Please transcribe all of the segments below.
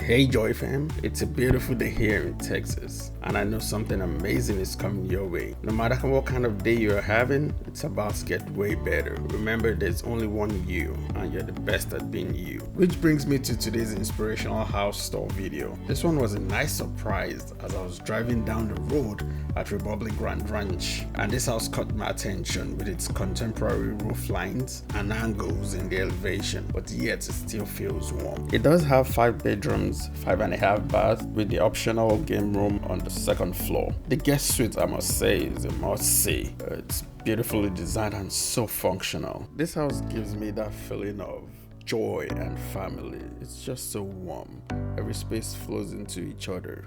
Hey Joy fam, it's a beautiful day here in Texas, and I know something amazing is coming your way. No matter what kind of day you're having, it's about to get way better. Remember, there's only one you, and you're the best at being you. Which brings me to today's inspirational house tour video. This one was a nice surprise as I was driving down the road at Republic Grand Ranch, and this house caught my attention with its contemporary roof lines and angles in the elevation, but yet it still feels warm. It does have 5 bedrooms, 5.5 baths with the optional game room on the second floor. The guest suite, I must say, is a must-see. It's beautifully designed and so functional. This house gives me that feeling of joy and family. It's just so warm. Every space flows into each other,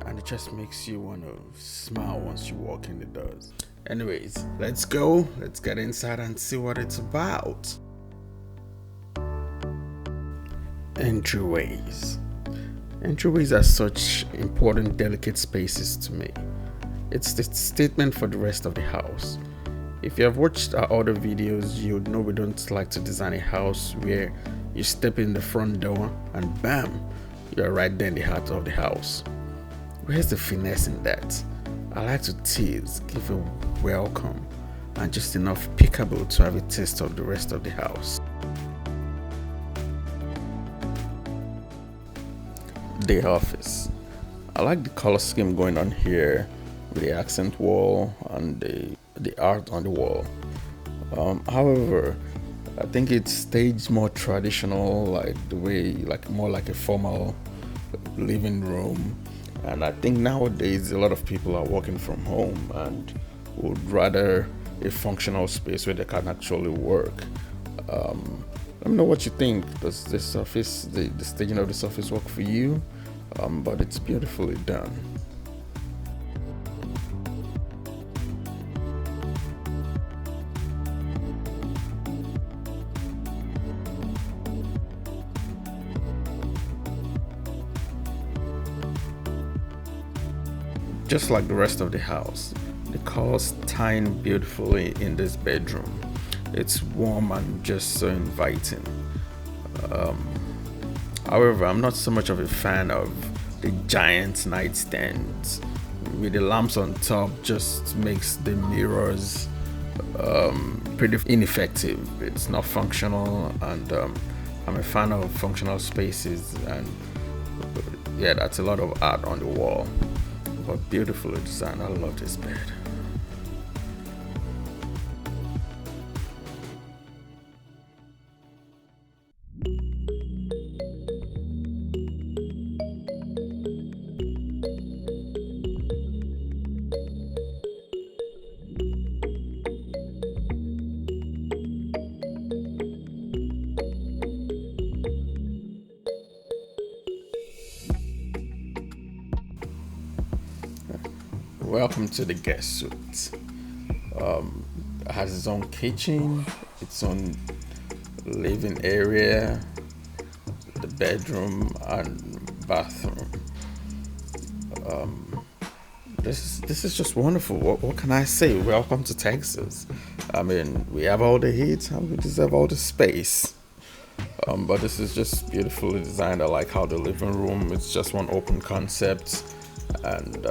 and it just makes you want to smile once you walk in the doors. Anyways, let's go. Let's get inside and see what it's about. Entryways. Entryways are such important, delicate spaces to me. It's the statement for the rest of the house. If you have watched our other videos, you would know we don't like to design a house where you step in the front door and bam, you're right there in the heart of the house. Where's the finesse in that? I like to tease, give a welcome, and just enough peekaboo to have a taste of the rest of the house. The office. I like the color scheme going on here with the accent wall and the art on the wall. However, I think it's staged more traditional, like the way, like more like a formal living room. And I think nowadays a lot of people are working from home and would rather a functional space where they can actually work. Let me know what you think. Does this office, the staging of this office work for you? But it's beautifully done. Just like the rest of the house, the colors tie in beautifully in this bedroom. It's warm and just so inviting. However, I'm not so much of a fan of the giant nightstands with the lamps on top. Just makes the mirrors pretty ineffective. It's not functional, and I'm a fan of functional spaces, and yeah, that's a lot of art on the wall, but beautifully designed. I love this bed. Welcome to the guest suite. It has its own kitchen, its own living area, the bedroom and bathroom. This is just wonderful. What can I say? Welcome to Texas. I mean, we have all the heat and we deserve all the space. But this is just beautifully designed. I like how the living room, it's just one open concept, and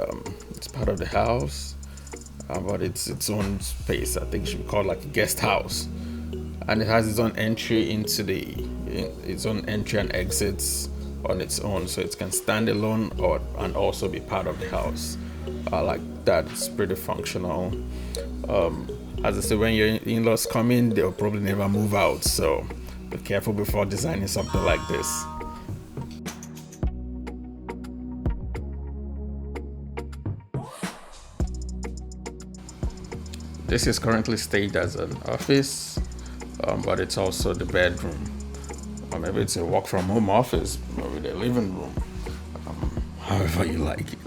it's part of the house, but it's its own space. I think it should be called like a guest house, and it has its own entry into its own entry and exits on its own, so it can stand alone and also be part of the house. I like that. It's pretty functional. As I say, when your in-laws come in, they'll probably never move out, so be careful before designing something like this. This is currently staged as an office, but it's also the bedroom. Or maybe it's a work from home office, maybe the living room, however you like it.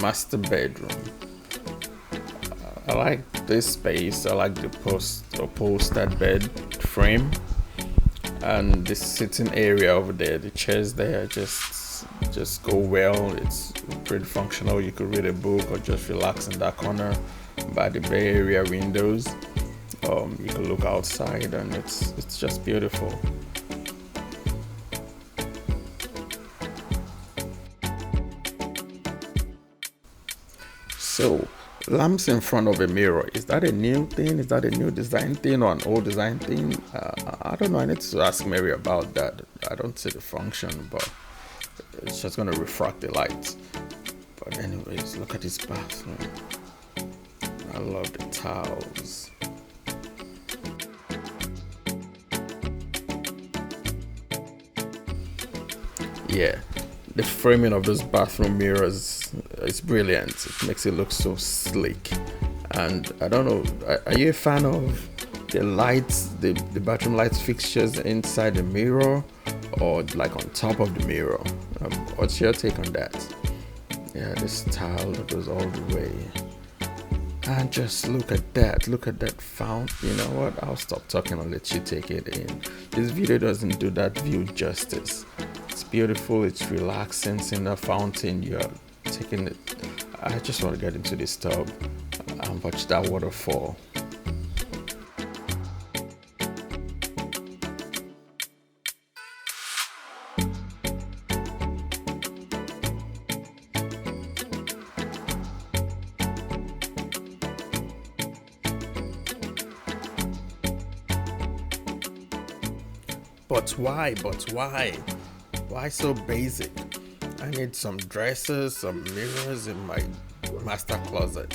master bedroom. I like this space. I like the upholstered bed frame and this sitting area over there. The chairs there just go well. It's pretty functional. You could read a book or just relax in that corner by the Bay Area windows. You can look outside and it's just beautiful. So, lamps in front of a mirror, is that a new thing? Is that a new design thing or an old design thing? I don't know. I need to ask Mary about that. I don't see the function, but it's just going to refract the light. But anyways, look at this bathroom. I love the tiles. Yeah, the framing of those bathroom mirrors is brilliant. It makes it look so sleek. And I don't know, are you a fan of the lights, the bathroom lights fixtures inside the mirror or like on top of the mirror? What's your take on that? Yeah, this tile that goes all the way. And just look at that fountain. You know what? I'll stop talking and let you take it in. This video doesn't do that view justice. It's beautiful, it's relaxing, seeing that fountain. You're taking it. I just want to get into this tub and watch that waterfall. But why? Why so basic? I need some dressers, some mirrors in my master closet.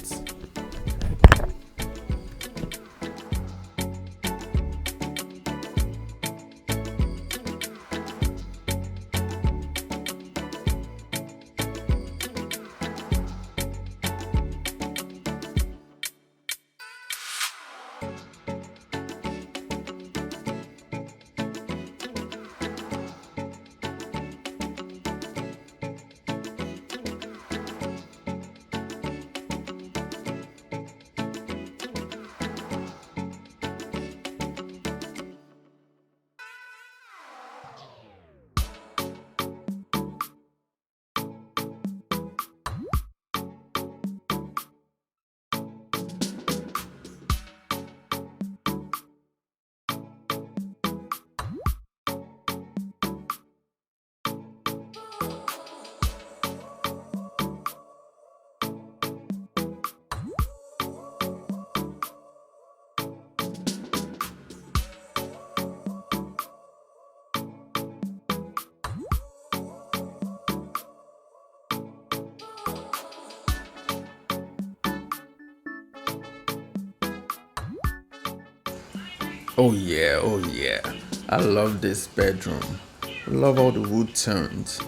Oh yeah. I love this bedroom. I love all the wood tones.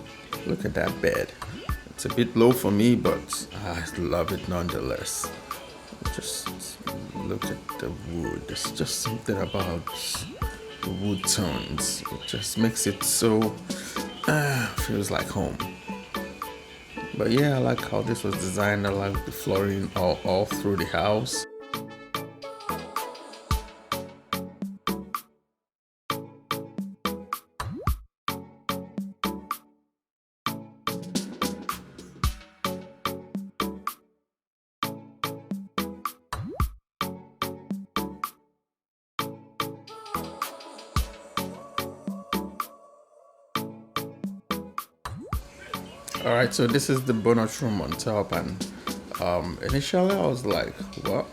Look at that bed. It's a bit low for me, but I love it nonetheless. Just look at the wood. There's just something about the wood tones. It just makes it so feels like home. But yeah, I like how this was designed. I like the flooring all through the house. All right, so this is the bonus room on top, and initially I was like, "What?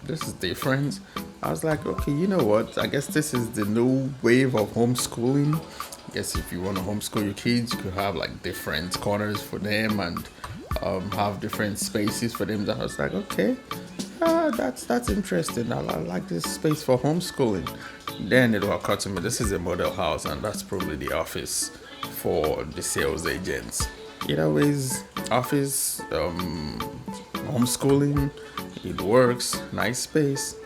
This is different." I was like, "Okay, you know what? I guess this is the new wave of homeschooling. I guess if you want to homeschool your kids, you could have like different corners for them and have different spaces for them." I was like, "Okay, that's interesting. I like this space for homeschooling." Then it occurred to me this is a model house, and that's probably the office for the sales agents. Either ways, office, homeschooling, it works. Nice space.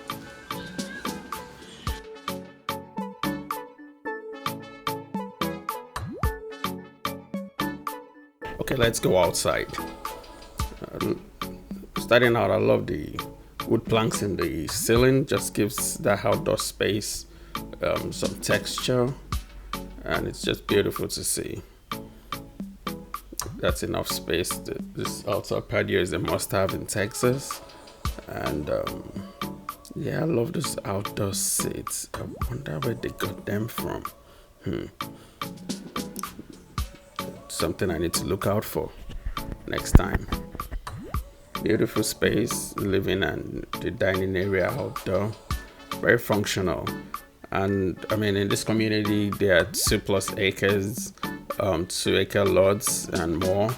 Okay, let's go outside. Starting out, I love the wood planks in the ceiling. Just gives that outdoor space some texture, and it's just beautiful to see. That's enough space. This outdoor patio is a must-have in Texas, and yeah, I love those outdoor seats. I wonder where they got them from. Something I need to look out for next time. Beautiful space, living and the dining area outdoor, very functional. And I mean, in this community, there are 2+ acres, 2-acre lots, and more.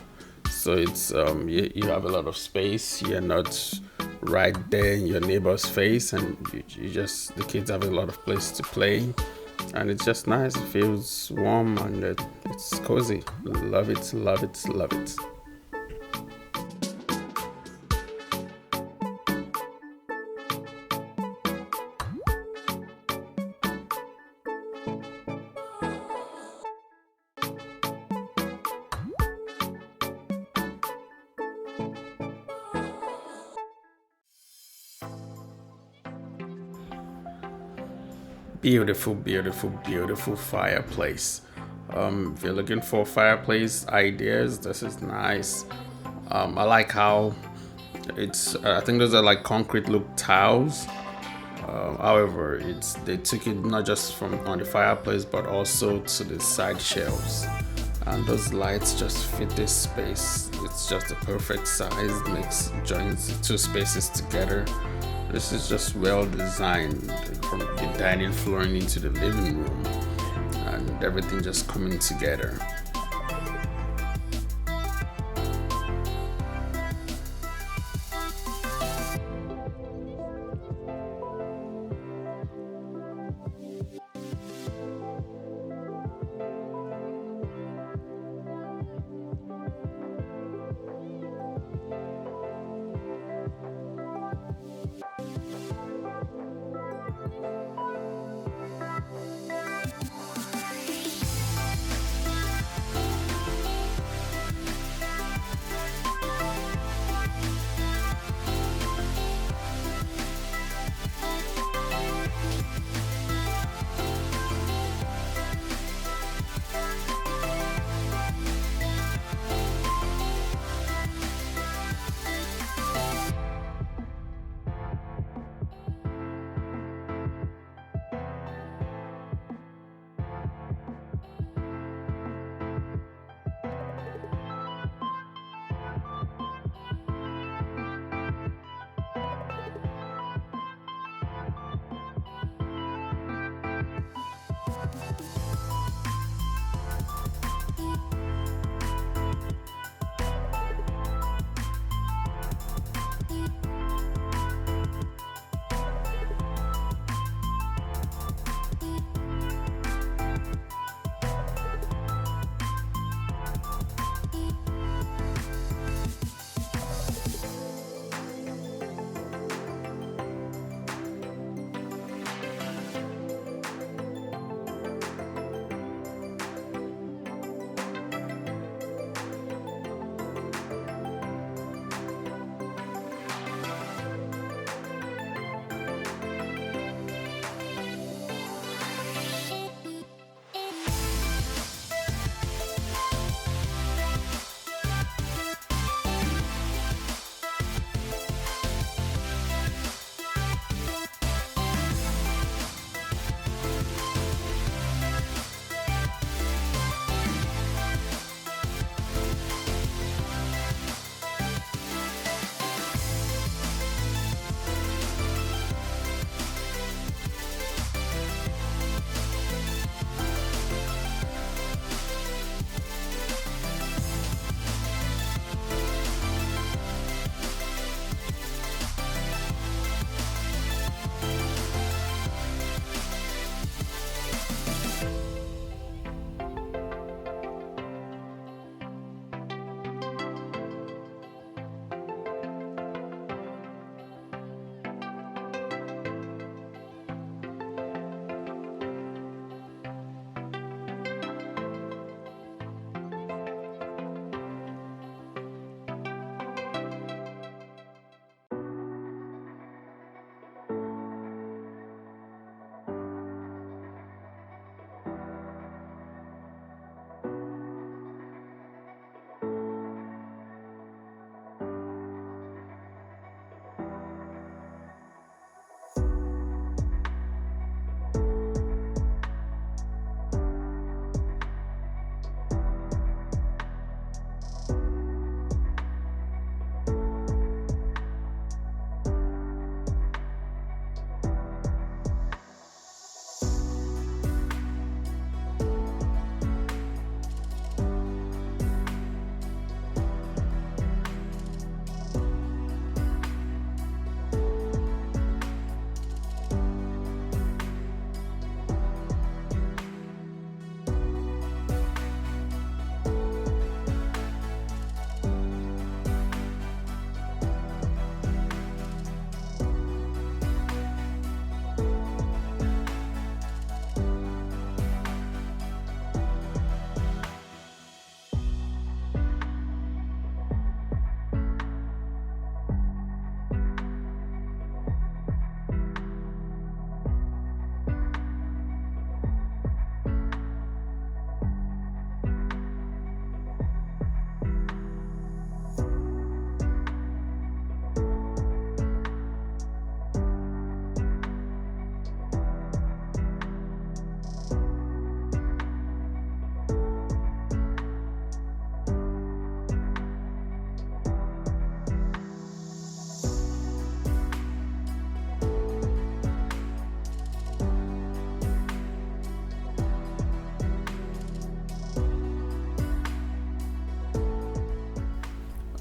So it's you have a lot of space. You're not right there in your neighbor's face, and the kids have a lot of place to play, and it's just nice. It feels warm and it's cozy. Love it, love it, love it. Beautiful, beautiful, beautiful fireplace. If you're looking for fireplace ideas, this is nice. I like how I think those are like concrete look tiles. However, they took it not just from on the fireplace but also to the side shelves. And those lights just fit this space. It's just the perfect size, joins the two spaces together. This is just well designed, from the dining flooring into the living room, and everything just coming together.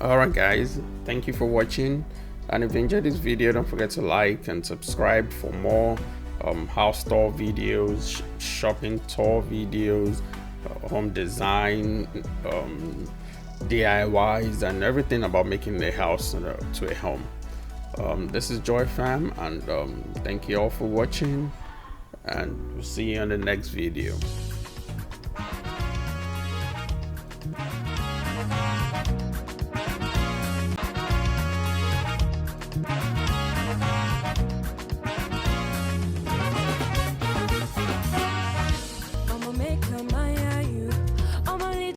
Alright guys, thank you for watching, and if you enjoyed this video, don't forget to like and subscribe for more house tour videos, shopping tour videos, home design, DIYs, and everything about making the house to a home. This is Joy Fam, and thank you all for watching, and we'll see you on the next video.